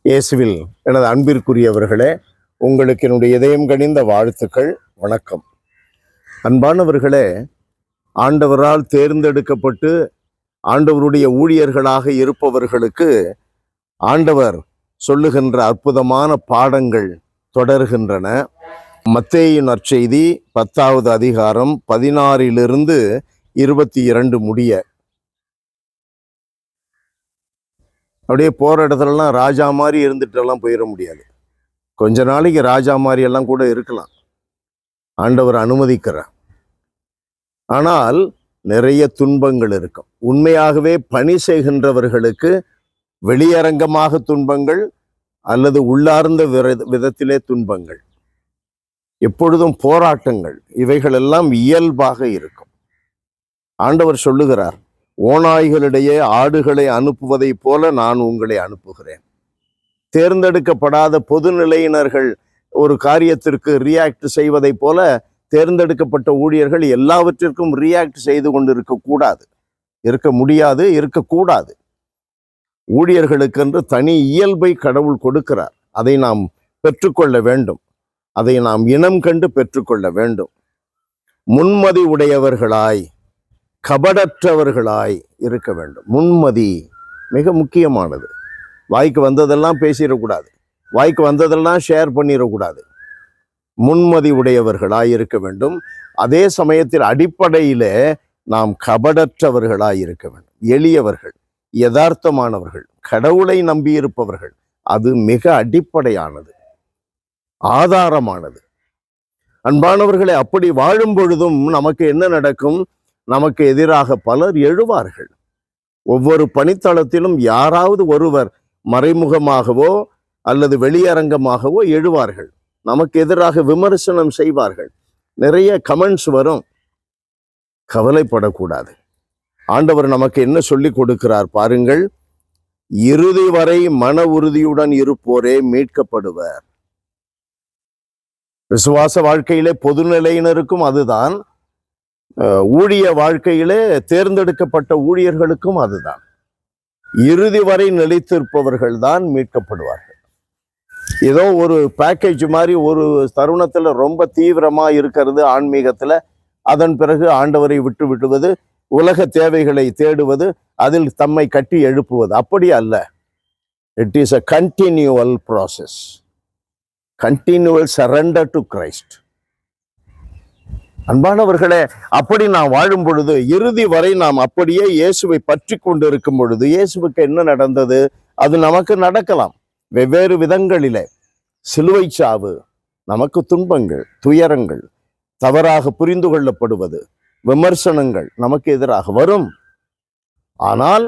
இயேசுவில் எனது அன்பிற்குரியவர்களே, உங்களுக்கு என்னுடைய இதயம் கனிந்த வாழ்த்துக்கள். வணக்கம். அன்பானவர்களே, ஆண்டவரால் தேர்ந்தெடுக்கப்பட்டு ஆண்டவருடைய ஊழியர்களாக இருப்பவர்களுக்கு ஆண்டவர் சொல்லுகின்ற அற்புதமான பாடங்கள் தொடர்கின்றன. மத்தேயு நற்செய்தி 10வது அதிகாரம் 16 22 முடிய. அப்படியே போகிற இடத்துலலாம் ராஜா மாதிரி இருந்துட்டெல்லாம் போயிட முடியாது. கொஞ்ச நாளைக்கு ராஜா மாதிரி எல்லாம் கூட இருக்கலாம், ஆண்டவர் அனுமதிக்கிறார். ஆனால் நிறைய துன்பங்கள் இருக்கும். உண்மையாகவே பணி செய்கின்றவர்களுக்கு வெளியரங்கமாக துன்பங்கள் அல்லது உள்ளார்ந்த விதத்திலே துன்பங்கள், எப்பொழுதும் போராட்டங்கள், இவைகளெல்லாம் இயல்பாக இருக்கும். ஆண்டவர் சொல்லுகிறார், ஓநாய்களிடையே ஆடுகளை அனுப்புவதைப் போல நான் உங்களை அனுப்புகிறேன். தேர்ந்தெடுக்கப்படாத பொதுநிலையினர்கள் ஒரு காரியத்திற்கு ரியாக்ட் செய்வதைப் போல தேர்ந்தெடுக்கப்பட்ட ஊழியர்கள் எல்லாவற்றிற்கும் ரியாக்ட் செய்து கொண்டு இருக்க முடியாது, இருக்கக்கூடாது. ஊழியர்களுக்கென்று தனி இயல்பை கடவுள் கொடுக்கிறார். அதை நாம் பெற்றுக்கொள்ள வேண்டும். அதை நாம் இனம் கண்டு பெற்றுக்கொள்ள வேண்டும். முன்மதி உடையவர்களாய், கபடற்றவர்களாய் இருக்க வேண்டும். முன்மதி மிக முக்கியமானது. வாய்க்கு வந்ததெல்லாம் பேசிடக்கூடாது, வாய்க்கு வந்ததெல்லாம் ஷேர் பண்ணிடக்கூடாது. முன்மதி உடையவர்களாய் இருக்க வேண்டும். அதே சமயத்தில் அடிப்படையில நாம் கபடற்றவர்களாய் இருக்க வேண்டும். எளியவர்கள், யதார்த்தமானவர்கள், கடவுளை நம்பியிருப்பவர்கள். அது மிக அடிப்படையானது, ஆதாரமானது. அன்பானவர்களை, அப்படி வாழும் பொழுதும் நமக்கு என்ன நடக்கும்? நமக்கு எதிராக பலர் எழுவார்கள். ஒவ்வொரு பணித்தளத்திலும் யாராவது ஒருவர் மறைமுகமாகவோ அல்லது வெளியரங்கமாகவோ எழுவார்கள். நமக்கு எதிராக விமர்சனம் செய்வார்கள். நிறைய கமெண்ட்ஸ் வரும். கவலைப்படக்கூடாது. ஆண்டவர் நமக்கு என்ன சொல்லி கொடுக்கிறார் பாருங்கள். இறுதி வரை மன உறுதியுடன் இருப்போரே மீட்கப்படுவர். விசுவாச வாழ்க்கையிலே பொதுநிலையினருக்கும் அதுதான், ஊழிய வாழ்க்கையிலே தேர்ந்தெடுக்கப்பட்ட ஊழியர்களுக்கும் அதுதான். இறுதி வரை நிலைத்திருப்பவர்கள் தான் மீட்கப்படுவார்கள். ஏதோ ஒரு பேக்கேஜ் மாதிரி ஒரு தருணத்தில் ரொம்ப தீவிரமா இருக்கிறது ஆன்மீகத்துல, அதன் பிறகு ஆண்டவரை விட்டு விடுவது, உலக தேவைகளை தேடுவது, அதில் தம்மை கட்டி எழுப்புவது, அப்படி அல்ல. It is a continual process, continual surrender to Christ. அன்பானவர்களே, அப்படி நாம் வாழும் பொழுது, இறுதி வரை நாம் அப்படியே இயேசுவை பற்றி கொண்டு இருக்கும் பொழுது, இயேசுவுக்கு என்ன நடந்தது அது நமக்கு நடக்கலாம். வெவ்வேறு விதங்களிலே சிலுவை சாவு, நமக்கு துன்பங்கள், துயரங்கள், தவறாக புரிந்து கொள்ளப்படுவது, விமர்சனங்கள் நமக்கு எதிராக வரும். ஆனால்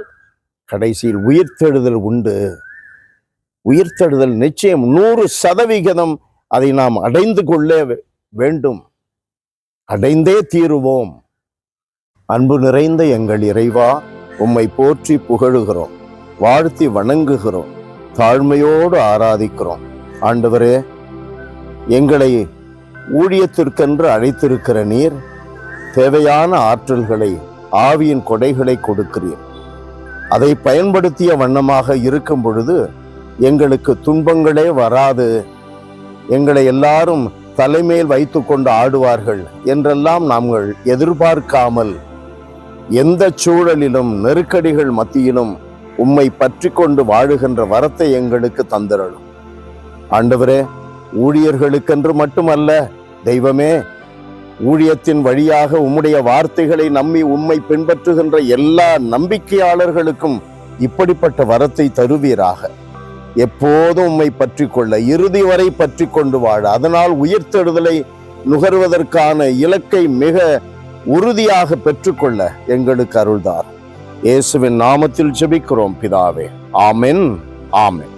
கடைசியில் உயிர்த்தெழுதல் உண்டு. உயிர்த்தெழுதல் நிச்சயம் 100% அதை நாம் அடைந்து கொள்ள வேண்டும். அடைந்தே தீருவோம். அன்பு நிறைந்த எங்கள் இறைவா, உம்மை போற்றி புகழுகிறோம், வாழ்த்தி வணங்குகிறோம், தாழ்மையோடு ஆராதிக்கிறோம். ஆண்டவரே, எங்களை ஊழியத்திற்கென்று அழைத்திருக்கிற நீர் தேவையான ஆற்றல்களை, ஆவியின் கொடைகளை கொடுக்கிறீர். அதை பயன்படுத்திய வண்ணமாக இருக்கும் பொழுது எங்களுக்கு துன்பங்களே வராது. எங்களை எல்லாரும் தலைமையில் வைத்து கொண்டு ஆடுவார்கள் என்றெல்லாம் நாங்கள் எதிர்பார்க்காமல், எந்த சூழலிலும் நெருக்கடிகள் மத்தியிலும் உம்மை பற்றி கொண்டு வாழுகின்ற வரத்தை எங்களுக்கு தந்திரணும். ஆண்டவரே, ஊழியர்களுக்கென்று மட்டுமல்ல தெய்வமே, ஊழியத்தின் வழியாக உம்முடைய வார்த்தைகளை நம்பி உம்மை பின்பற்றுகின்ற எல்லா நம்பிக்கையாளர்களுக்கும் இப்படிப்பட்ட வரத்தை தருவீராக. எப்போதும் உம்மை பற்றி கொள்ள, இறுதி வரை பற்றி கொண்டு வாழ, அதனால் உயிர்த்தெழுதலை நுகர்வதற்கான இலக்கை மிக உறுதியாக பெற்றுக்கொள்ள எங்களுக்கு அருள்தார். இயேசுவின் நாமத்தில் ஜெபிக்கிறோம் பிதாவே. ஆமென், ஆமென்.